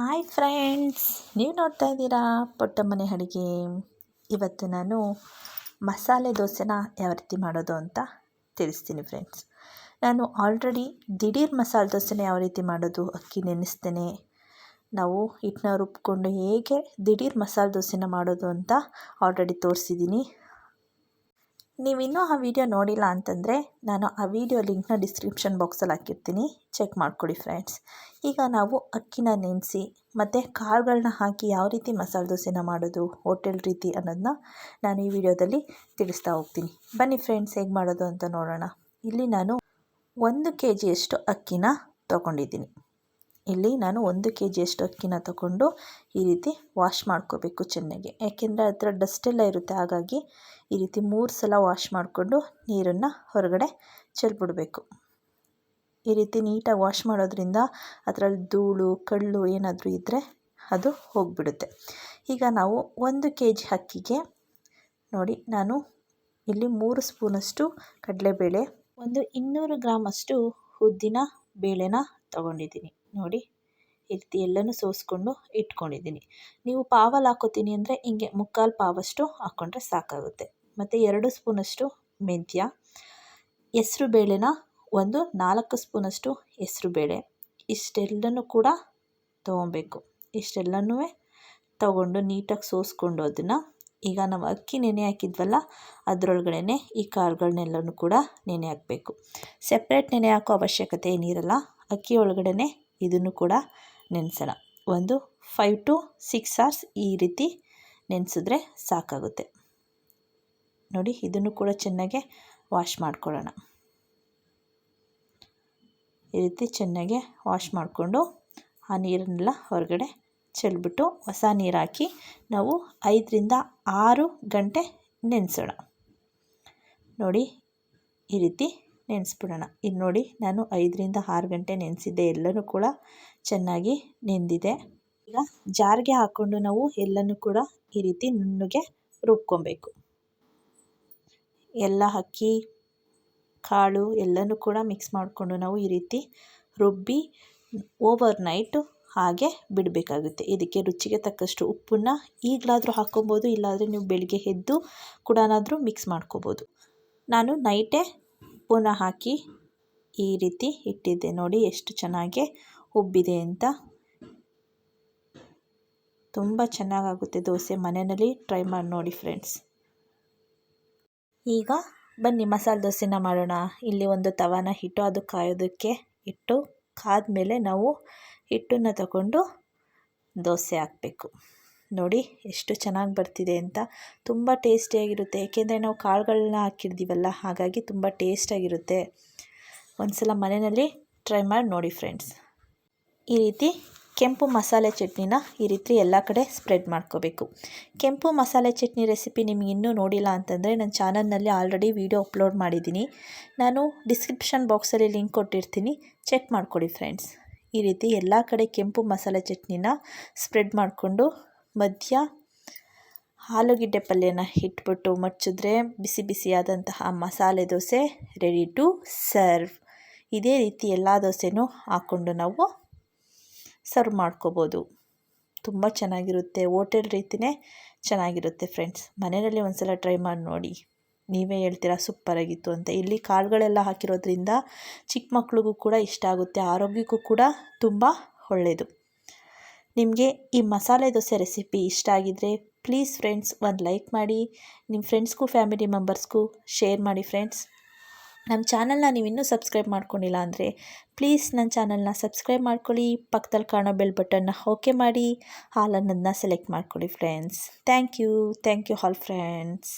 Hi friends, ನೀವು ನೋಡ್ತಾ ಇದ್ದೀರಾ ಪುಟ್ಟ ಮನೆ ಅಡುಗೆ. ಇವತ್ತು ನಾನು ಮಸಾಲೆ ದೋಸೆನ ಯಾವ ರೀತಿ ಮಾಡೋದು ಅಂತ ತಿಳಿಸ್ತೀನಿ ಫ್ರೆಂಡ್ಸ್. ನಾನು ಆಲ್ರೆಡಿ ದಿಢೀರ್ ಮಸಾಲೆ ದೋಸೆನ ಯಾವ ರೀತಿ ಮಾಡೋದು, ಅಕ್ಕಿ ನೆನೆಸ್ತೇನೆ, ನಾವು ಹಿಟ್ಟನ್ನ ರುಬ್ಕೊಂಡು ಹೇಗೆ ದಿಢೀರ್ ಮಸಾಲೆ ದೋಸೆನ ಮಾಡೋದು ಅಂತ ಆಲ್ರೆಡಿ ತೋರಿಸಿದ್ದೀನಿ. ನೀವಿನ್ನೂ ಆ ವಿಡಿಯೋ ನೋಡಿಲ್ಲ ಅಂತಂದರೆ ನಾನು ಆ ವಿಡಿಯೋ ಲಿಂಕ್ನ ಡಿಸ್ಕ್ರಿಪ್ಷನ್ ಬಾಕ್ಸಲ್ಲಿ ಹಾಕಿರ್ತೀನಿ, ಚೆಕ್ ಮಾಡ್ಕೊಳ್ಳಿ ಫ್ರೆಂಡ್ಸ್. ಈಗ ನಾವು ಅಕ್ಕಿನ ನೆನೆಸಿ ಮತ್ತು ಕಾಳುಗಳನ್ನ ಹಾಕಿ ಯಾವ ರೀತಿ ಮಸಾಲೆ ದೋಸೆನ ಮಾಡೋದು ಹೋಟೆಲ್ ರೀತಿ ಅನ್ನೋದನ್ನ ನಾನು ಈ ವಿಡಿಯೋದಲ್ಲಿ ತಿಳಿಸ್ತಾ ಹೋಗ್ತೀನಿ. ಬನ್ನಿ ಫ್ರೆಂಡ್ಸ್, ಹೇಗೆ ಮಾಡೋದು ಅಂತ ನೋಡೋಣ. ಇಲ್ಲಿ ನಾನು 1 kg ಅಕ್ಕಿನ ತೊಗೊಂಡಿದ್ದೀನಿ. ಇಲ್ಲಿ ನಾನು 1 kg ಅಕ್ಕಿನ ತಗೊಂಡು ಈ ರೀತಿ ವಾಶ್ ಮಾಡ್ಕೋಬೇಕು ಚೆನ್ನಾಗಿ, ಯಾಕೆಂದರೆ ಅದರ ಡಸ್ಟೆಲ್ಲ ಇರುತ್ತೆ. ಹಾಗಾಗಿ ಈ ರೀತಿ 3 ಸಲ ವಾಶ್ ಮಾಡಿಕೊಂಡು ನೀರನ್ನು ಹೊರಗಡೆ ಚೆಲ್ಬಿಡಬೇಕು. ಈ ರೀತಿ ನೀಟಾಗಿ ವಾಶ್ ಮಾಡೋದ್ರಿಂದ ಅದರಲ್ಲಿ ಧೂಳು ಕಳ್ಳು ಏನಾದರೂ ಇದ್ದರೆ ಅದು ಹೋಗಿಬಿಡುತ್ತೆ. ಈಗ ನಾವು 1 kg ಅಕ್ಕಿಗೆ ನೋಡಿ, ನಾನು ಇಲ್ಲಿ 3 ಸ್ಪೂನಷ್ಟು ಕಡಲೆಬೇಳೆ, ಒಂದು 200 ಗ್ರಾಮಷ್ಟು ಉದ್ದಿನ ಬೇಳೆನ ತೊಗೊಂಡಿದ್ದೀನಿ. ನೋಡಿ, ಈ ರೀತಿ ಎಲ್ಲನೂ ಸೋಸ್ಕೊಂಡು ಇಟ್ಕೊಂಡಿದ್ದೀನಿ. ನೀವು ಪಾವಲ್ಲಿ ಹಾಕೋತೀನಿ ಅಂದರೆ ಹಿಂಗೆ 3/4 ಪಾವಷ್ಟು ಹಾಕ್ಕೊಂಡ್ರೆ ಸಾಕಾಗುತ್ತೆ. ಮತ್ತು 2 ಸ್ಪೂನಷ್ಟು ಮೆಂತ್ಯ, ಹೆಸ್ರು ಬೇಳೆನ ಒಂದು 4 ಸ್ಪೂನಷ್ಟು ಹೆಸ್ರು ಬೇಳೆ, ಇಷ್ಟೆಲ್ಲನೂ ಕೂಡ ತೊಗೊಬೇಕು. ಇಷ್ಟೆಲ್ಲನೂ ತೊಗೊಂಡು ನೀಟಾಗಿ ಸೋಸ್ಕೊಂಡು ಅದನ್ನು ಈಗ ನಾವು ಅಕ್ಕಿ ನೆನೆ ಹಾಕಿದ್ವಲ್ಲ ಅದರೊಳಗಡೆ ಈ ಕಾಳುಗಳನ್ನೆಲ್ಲನೂ ಕೂಡ ನೆನೆ ಹಾಕಬೇಕು. ಸೆಪ್ರೇಟ್ ನೆನೆ ಹಾಕೋ ಅವಶ್ಯಕತೆ ಏನಿರಲ್ಲ. ಅಕ್ಕಿ ಒಳಗಡೆ ಇದನ್ನು ಕೂಡ ನೆನೆಸೋಣ. ಒಂದು 5 to 6 hours ಈ ರೀತಿ ನೆನೆಸಿದ್ರೆ ಸಾಕಾಗುತ್ತೆ. ನೋಡಿ, ಇದನ್ನು ಕೂಡ ಚೆನ್ನಾಗೆ ವಾಶ್ ಮಾಡ್ಕೊಳ್ಳೋಣ. ಈ ರೀತಿ ಚೆನ್ನಾಗೆ ವಾಶ್ ಮಾಡಿಕೊಂಡು ಆ ನೀರನ್ನೆಲ್ಲ ಹೊರಗಡೆ ಚೆಲ್ಬಿಟ್ಟು ಹೊಸ ನೀರು ಹಾಕಿ ನಾವು 5 ರಿಂದ 6 ಗಂಟೆ ನೆನೆಸೋಣ. ನೋಡಿ, ಈ ರೀತಿ ನೆನೆಸ್ಬಿಡೋಣ. ಇಲ್ಲಿ ನೋಡಿ, ನಾನು 5 ರಿಂದ 6 ಗಂಟೆ ನೆನೆಸಿದ್ದೆ. ಎಲ್ಲನೂ ಕೂಡ ಚೆನ್ನಾಗಿ ನೆಂದಿದೆ. ಈಗ ಜಾರ್ಗೆ ಹಾಕ್ಕೊಂಡು ನಾವು ಎಲ್ಲನೂ ಕೂಡ ಈ ರೀತಿ ನುಣ್ಣಗೆ ರುಬ್ಕೊಬೇಕು. ಎಲ್ಲ ಅಕ್ಕಿ ಕಾಳು ಎಲ್ಲನೂ ಕೂಡ ಮಿಕ್ಸ್ ಮಾಡಿಕೊಂಡು ನಾವು ಈ ರೀತಿ ರುಬ್ಬಿ ಓವರ್ ನೈಟು ಹಾಗೆ ಬಿಡಬೇಕಾಗುತ್ತೆ. ಇದಕ್ಕೆ ರುಚಿಗೆ ತಕ್ಕಷ್ಟು ಉಪ್ಪನ್ನು ಈಗಲಾದರೂ ಹಾಕ್ಕೊಬೋದು, ಇಲ್ಲಾಂದರೆ ನೀವು ಬೆಳಿಗ್ಗೆ ಎದ್ದು ಕೂಡ ಮಿಕ್ಸ್ ಮಾಡ್ಕೋಬೋದು. ನಾನು ನೈಟೇ ಉಪ್ಪನ್ನು ಹಾಕಿ ಈ ರೀತಿ ಇಟ್ಟಿದ್ದೆ. ನೋಡಿ ಎಷ್ಟು ಚೆನ್ನಾಗಿ ಉಬ್ಬಿದೆ ಅಂತ. ತುಂಬ ಚೆನ್ನಾಗಾಗುತ್ತೆ ದೋಸೆ. ಮನೆಯಲ್ಲಿ ಟ್ರೈ ಮಾಡಿ ನೋಡಿ ಫ್ರೆಂಡ್ಸ್. ಈಗ ಬನ್ನಿ ಮಸಾಲೆ ದೋಸೆನ ಮಾಡೋಣ. ಇಲ್ಲಿ ಒಂದು ತವಾನ ಇಟ್ಟು ಅದು ಕಾಯೋದಕ್ಕೆ ಇಟ್ಟು ಕಾದ್ಮೇಲೆ ನಾವು ಹಿಟ್ಟನ್ನು ತಗೊಂಡು ದೋಸೆ ಹಾಕಬೇಕು. ನೋಡಿ ಎಷ್ಟು ಚೆನ್ನಾಗಿ ಬರ್ತಿದೆ ಅಂತ. ತುಂಬ ಟೇಸ್ಟಿಯಾಗಿರುತ್ತೆ, ಏಕೆಂದರೆ ನಾವು ಕಾಳುಗಳನ್ನ ಹಾಕಿರ್ತೀವಲ್ಲ, ಹಾಗಾಗಿ ತುಂಬ ಟೇಸ್ಟಾಗಿರುತ್ತೆ. ಒಂದು ಸಲ ಮನೆಯಲ್ಲಿ ಟ್ರೈ ಮಾಡಿ ನೋಡಿ ಫ್ರೆಂಡ್ಸ್. ಈ ರೀತಿ ಕೆಂಪು ಮಸಾಲೆ ಚಟ್ನಿನ ಈ ರೀತಿ ಎಲ್ಲ ಕಡೆ ಸ್ಪ್ರೆಡ್ ಮಾಡ್ಕೋಬೇಕು. ಕೆಂಪು ಮಸಾಲೆ ಚಟ್ನಿ ರೆಸಿಪಿ ನಿಮಗೆ ಇನ್ನೂ ನೋಡಿಲ್ಲ ಅಂತಂದರೆ ನನ್ನ ಚಾನಲ್ನಲ್ಲಿ ಆಲ್ರೆಡಿ ವಿಡಿಯೋ ಅಪ್ಲೋಡ್ ಮಾಡಿದ್ದೀನಿ. ನಾನು ಡಿಸ್ಕ್ರಿಪ್ಷನ್ ಬಾಕ್ಸಲ್ಲಿ ಲಿಂಕ್ ಕೊಟ್ಟಿರ್ತೀನಿ, ಚೆಕ್ ಮಾಡ್ಕೊಳ್ಳಿ ಫ್ರೆಂಡ್ಸ್. ಈ ರೀತಿ ಎಲ್ಲ ಕಡೆ ಕೆಂಪು ಮಸಾಲೆ ಚಟ್ನಿನ ಸ್ಪ್ರೆಡ್ ಮಾಡಿಕೊಂಡು ಮಧ್ಯ ಆಲೂಗೆಡ್ಡೆ ಪಲ್ಯನ ಇಟ್ಬಿಟ್ಟು ಮಡ್ಚಿದ್ರೆ ಬಿಸಿ ಬಿಸಿಯಾದಂತಹ masala dosa ready to serve. ಇದೇ ರೀತಿ ಎಲ್ಲ ದೋಸೆನೂ ಹಾಕ್ಕೊಂಡು ನಾವು ಸರ್ವ್ ಮಾಡ್ಕೋಬೋದು. ತುಂಬ ಚೆನ್ನಾಗಿರುತ್ತೆ, ಹೋಟೆಲ್ ರೀತಿಯೇ ಚೆನ್ನಾಗಿರುತ್ತೆ ಫ್ರೆಂಡ್ಸ್. ಮನೆಯಲ್ಲಿ ಒಂದು ಸಲ ಟ್ರೈ ಮಾಡಿ ನೋಡಿ, ನೀವೇ ಹೇಳ್ತೀರಾ ಸೂಪರಾಗಿತ್ತು ಅಂತ. ಇಲ್ಲಿ ಕಾಳುಗಳೆಲ್ಲ ಹಾಕಿರೋದ್ರಿಂದ ಚಿಕ್ಕ ಮಕ್ಳಿಗೂ ಕೂಡ ಇಷ್ಟ ಆಗುತ್ತೆ, ಆರೋಗ್ಯಕ್ಕೂ ಕೂಡ ತುಂಬ ಒಳ್ಳೆಯದು. ನಿಮಗೆ ಈ ಮಸಾಲೆ ದೋಸೆ ರೆಸಿಪಿ ಇಷ್ಟ ಆಗಿದ್ದರೆ ಪ್ಲೀಸ್ ಫ್ರೆಂಡ್ಸ್ ಒಂದು ಲೈಕ್ ಮಾಡಿ, ನಿಮ್ಮ ಫ್ರೆಂಡ್ಸ್ಗೂ ಫ್ಯಾಮಿಲಿ ಮೆಂಬರ್ಸ್ಗೂ ಶೇರ್ ಮಾಡಿ ಫ್ರೆಂಡ್ಸ್. ನಮ್ಮ ಚಾನಲ್ನ ನೀವು ಇನ್ನೂ ಸಬ್ಸ್ಕ್ರೈಬ್ ಮಾಡ್ಕೊಂಡಿಲ್ಲ ಅಂದರೆ ಪ್ಲೀಸ್ ನನ್ನ ಚಾನಲ್ನ ಸಬ್ಸ್ಕ್ರೈಬ್ ಮಾಡ್ಕೊಳ್ಳಿ. ಪಕ್ಕದಲ್ಲಿ ಕಾಣೋ ಬೆಲ್ ಬಟನ್ನ ಓಕೆ ಮಾಡಿ, ಆಲ್ ಅನ್ನೋದನ್ನ ಸೆಲೆಕ್ಟ್ ಮಾಡ್ಕೊಳ್ಳಿ friends. Thank you all friends.